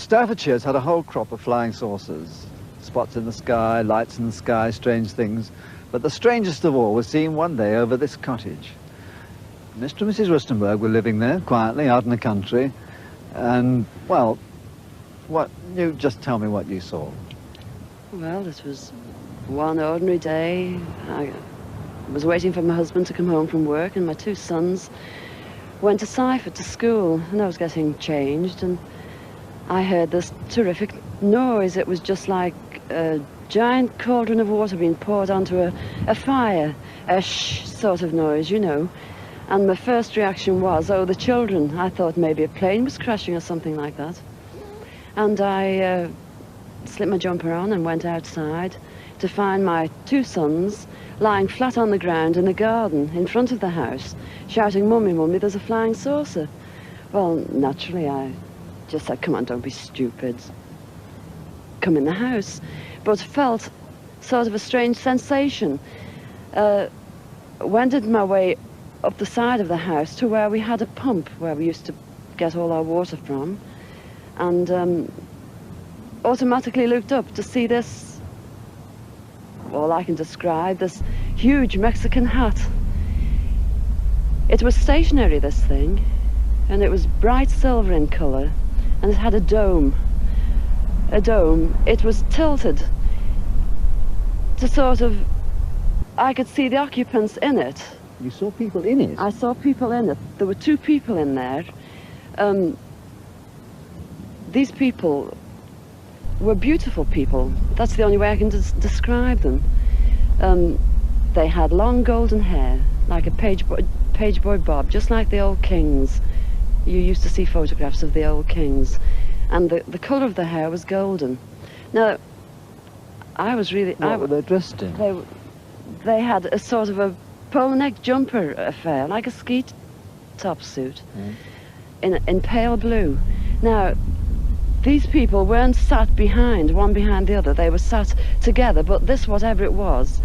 Staffordshire's had a whole crop of flying saucers. Spots in the sky, lights in the sky, strange things. But the strangest of all was seen one day over this cottage. Mr. and Mrs. Roestenberg were living there, quietly, out in the country. And, well, you just tell me what you saw. Well, this was one ordinary day. I was waiting for my husband to come home from work, and my two sons went to Staffordshire to school, and I was getting changed, and I heard this terrific noise. It was just like a giant cauldron of water being poured onto a fire, a shh sort of noise, you know. And my first reaction was, oh, the children. I thought maybe a plane was crashing or something like that. And I slipped my jumper on and went outside to find my two sons lying flat on the ground in the garden in front of the house, shouting, "Mummy, Mummy, there's a flying saucer." Well, naturally, I just said, "Come on, don't be stupid. Come in the house." But felt sort of a strange sensation. Wended my way up the side of the house to where we had a pump where we used to get all our water from, and automatically looked up to see this, all I can describe, this huge Mexican hat. It was stationary, this thing, and it was bright silver in colour, and it had a dome. It was tilted to sort of, I could see the occupants in it. You saw people in it? I saw people in it. There were two people in there. These people were beautiful people. That's the only way I can describe them. They had long golden hair, like a page boy bob, just like the old kings. You used to see photographs of the old kings. And the colour of the hair was golden. Now, I was really... What were they dressed in? They had a sort of a polo neck jumper affair, like a ski top suit, in pale blue. Now, these people weren't sat behind, one behind the other. They were sat together, but this, whatever it was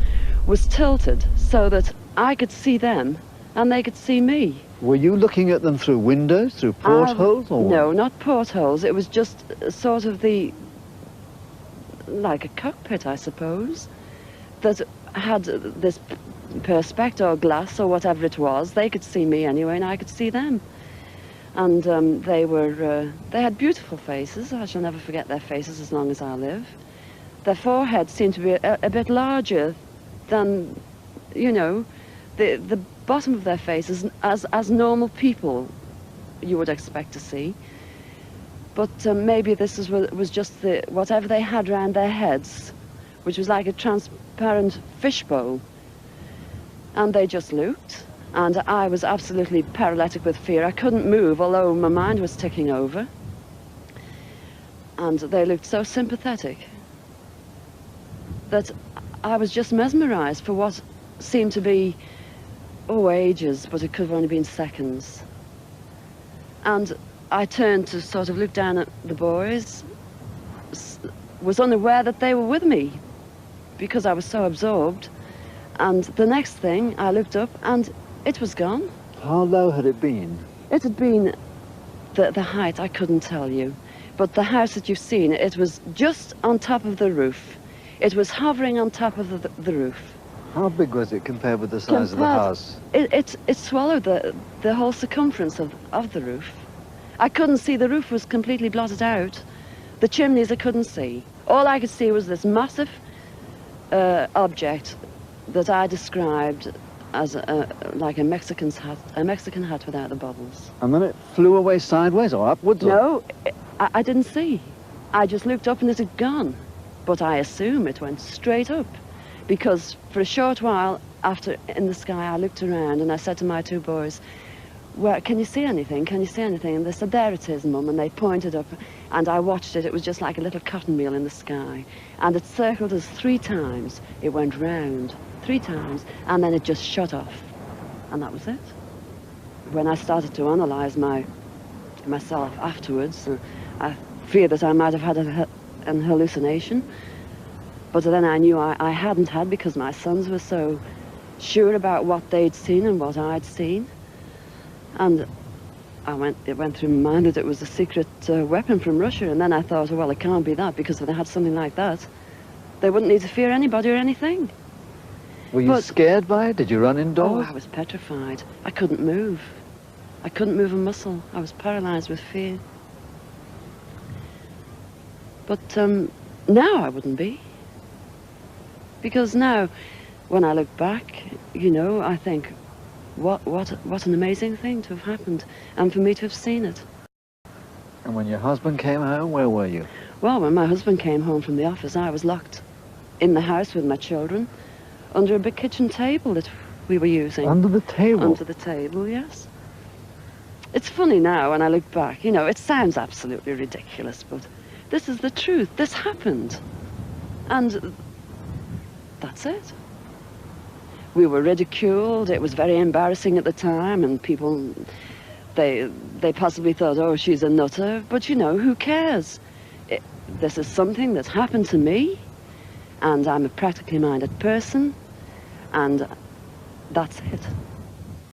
tilted so that I could see them and they could see me. Were you looking at them through windows, through portholes, or no, not portholes. It was just sort of like a cockpit, I suppose, that had this perspex or glass or whatever it was. They could see me anyway, and I could see them. And they had beautiful faces. I shall never forget their faces as long as I live. Their foreheads seemed to be a bit larger than, you know, the bottom of their faces as normal people you would expect to see. But maybe this was just whatever they had round their heads, which was like a transparent fishbowl. And they just looked, and I was absolutely paralytic with fear. I couldn't move, although my mind was ticking over. And they looked so sympathetic that I was just mesmerized for what seemed to be, ages, but it could have only been seconds. And I turned to sort of look down at the boys, was unaware that they were with me because I was so absorbed. And the next thing, I looked up and it was gone. How low had it been? It had been the height, I couldn't tell you. But the house that you've seen, it was just on top of the roof. It was hovering on top of the roof. How big was it compared with the size of the house? It swallowed the whole circumference of the roof. I couldn't see, the roof was completely blotted out. The chimneys I couldn't see. All I could see was this massive object that I described as like a Mexican hat without the bubbles. And then it flew away sideways or upwards? No, I didn't see. I just looked up and it had gone. But I assume it went straight up, because for a short while after in the sky I looked around and I said to my two boys, "Where, can you see anything? Can you see anything?" And they said, "There it is, Mum," and they pointed up, and I watched it. It was just like a little cotton reel in the sky, and it circled us 3 times. It went round 3 times, and then it just shut off, and that was it. When I started to analyse myself afterwards, I feared that I might have had an hallucination, but then I knew I hadn't had, because my sons were so sure about what they'd seen and what I'd seen. And it went through my mind that it was a secret weapon from Russia, and then I thought, well, it can't be that, because if they had something like that, they wouldn't need to fear anybody or anything. Were you scared by it? Did you run indoors? Oh, I was petrified. I couldn't move. I couldn't move a muscle. I was paralyzed with fear. But now I wouldn't be. Because now, when I look back, you know, I think, what an amazing thing to have happened, and for me to have seen it. And when your husband came home, where were you? Well, when my husband came home from the office, I was locked in the house with my children, under a big kitchen table that we were using. Under the table? Under the table, yes. It's funny now when I look back, you know, it sounds absolutely ridiculous, but this is the truth. This happened. And that's it. We were ridiculed. It was very embarrassing at the time, and people, they possibly thought, oh, she's a nutter. But, you know, who cares? This is something that's happened to me, and I'm a practically minded person, and that's it.